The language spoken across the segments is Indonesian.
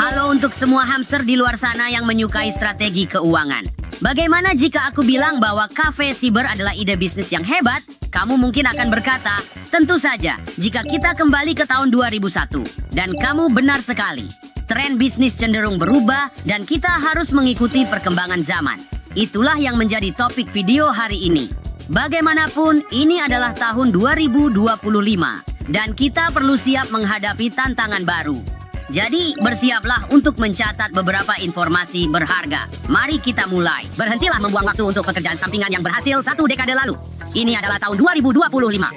Halo untuk semua hamster di luar sana yang menyukai strategi keuangan. Bagaimana jika aku bilang bahwa Cafe Cyber adalah ide bisnis yang hebat? Kamu mungkin akan berkata, tentu saja jika kita kembali ke tahun 2001. Dan kamu benar sekali. Tren bisnis cenderung berubah dan kita harus mengikuti perkembangan zaman. Itulah yang menjadi topik video hari ini. Bagaimanapun, ini adalah tahun 2025 dan kita perlu siap menghadapi tantangan baru. Jadi, bersiaplah untuk mencatat beberapa informasi berharga. Mari kita mulai. Berhentilah membuang waktu untuk pekerjaan sampingan yang berhasil 1 dekade lalu. Ini adalah tahun 2025.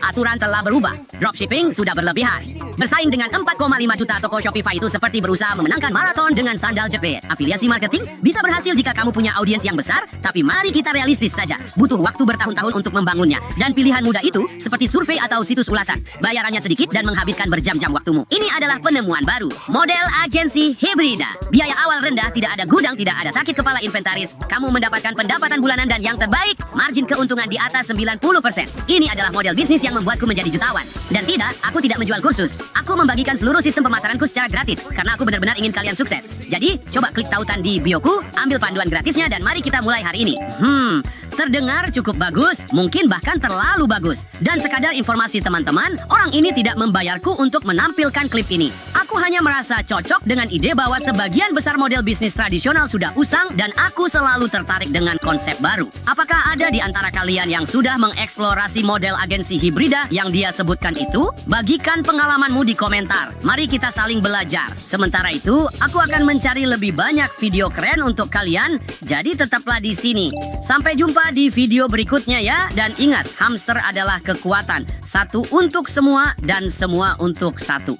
Aturan telah berubah. Dropshipping sudah berlebihan. Bersaing dengan 4,5 juta toko Shopify itu seperti berusaha memenangkan maraton dengan sandal jepit. Afiliasi marketing bisa berhasil jika kamu punya audiens yang besar, tapi mari kita realistis saja. Butuh waktu bertahun-tahun untuk membangunnya. Dan pilihan mudah itu, seperti survei atau situs ulasan. Bayarannya sedikit dan menghabiskan berjam-jam waktumu. Ini adalah penemuan baru. Model agensi hibrida. Biaya awal rendah, tidak ada gudang, tidak ada sakit kepala inventaris. Kamu mendapatkan pendapatan bulanan dan yang terbaik, margin keuntungan di atas 90%. Ini adalah model bisnis yang membuatku menjadi jutawan. Dan tidak, aku tidak menjual kursus. Aku membagikan seluruh sistem pemasaranku secara gratis, karena aku benar-benar ingin kalian sukses. Jadi, coba klik tautan di bioku, ambil panduan gratisnya, dan mari kita mulai hari ini. Terdengar cukup bagus, mungkin bahkan terlalu bagus. Dan sekadar informasi teman-teman, orang ini tidak membayarku untuk menampilkan klip ini. Aku hanya merasa cocok dengan ide bahwa sebagian besar model bisnis tradisional sudah usang dan aku selalu tertarik dengan konsep baru. Apakah ada di antara kalian yang sudah mengeksplorasi model agensi hibrida yang dia sebutkan itu? Bagikan pengalamanmu di komentar. Mari kita saling belajar. Sementara itu, aku akan mencari lebih banyak video keren untuk kalian, jadi tetaplah di sini. Sampai jumpa di video berikutnya ya, dan ingat, hamster adalah kekuatan. Satu untuk semua dan semua untuk satu.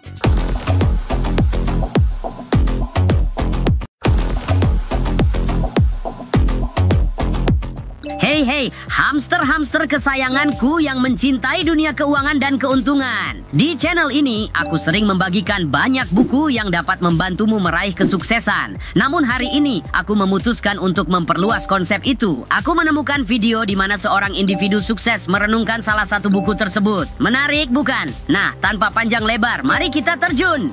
Hey, hamster-hamster kesayanganku yang mencintai dunia keuangan dan keuntungan. Di channel ini, aku sering membagikan banyak buku yang dapat membantumu meraih kesuksesan. Namun hari ini, aku memutuskan untuk memperluas konsep itu. Aku menemukan video di mana seorang individu sukses merenungkan salah satu buku tersebut. Menarik, bukan? Nah, tanpa panjang lebar, mari kita terjun.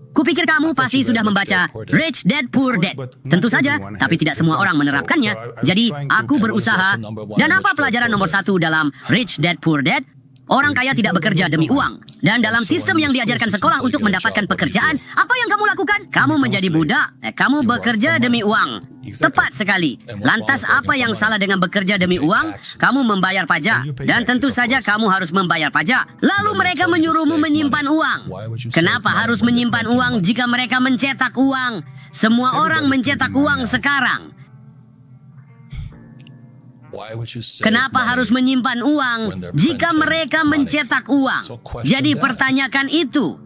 Kupikir kamu pasti sudah membaca Rich Dad Poor Dad. Tentu saja, tapi tidak semua orang menerapkannya. Jadi, aku berusaha. Dan apa pelajaran nomor 1 dalam Rich Dad Poor Dad? Orang kaya tidak bekerja demi uang. Dan dalam sistem yang diajarkan sekolah untuk mendapatkan pekerjaan, apa yang kamu lakukan? Kamu menjadi budak. Kamu bekerja demi uang. Tepat sekali. Lantas apa yang salah dengan bekerja demi uang? Kamu membayar pajak. Dan tentu saja kamu harus membayar pajak. Lalu mereka menyuruhmu menyimpan uang. Kenapa harus menyimpan uang jika mereka mencetak uang? Semua orang mencetak uang sekarang. Kenapa harus menyimpan uang jika mereka mencetak uang? Jadi pertanyakan itu.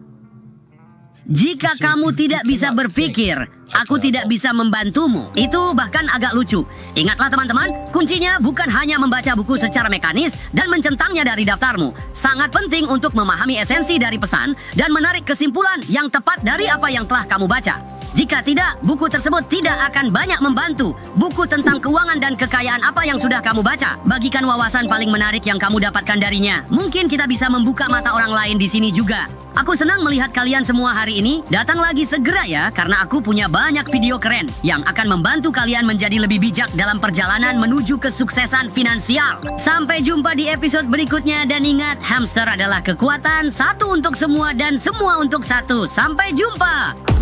Jika kamu tidak bisa berpikir, aku tidak bisa membantumu. Itu bahkan agak lucu. Ingatlah teman-teman, kuncinya bukan hanya membaca buku secara mekanis dan mencentangnya dari daftarmu. Sangat penting untuk memahami esensi dari pesan dan menarik kesimpulan yang tepat dari apa yang telah kamu baca. Jika tidak, buku tersebut tidak akan banyak membantu. Buku tentang keuangan dan kekayaan apa yang sudah kamu baca? Bagikan wawasan paling menarik yang kamu dapatkan darinya. Mungkin kita bisa membuka mata orang lain di sini juga. Aku senang melihat kalian semua hari ini. Datang lagi segera ya, karena aku punya banyak video keren yang akan membantu kalian menjadi lebih bijak dalam perjalanan menuju kesuksesan finansial. Sampai jumpa di episode berikutnya dan ingat, hamster adalah kekuatan, satu untuk semua dan semua untuk satu. Sampai jumpa!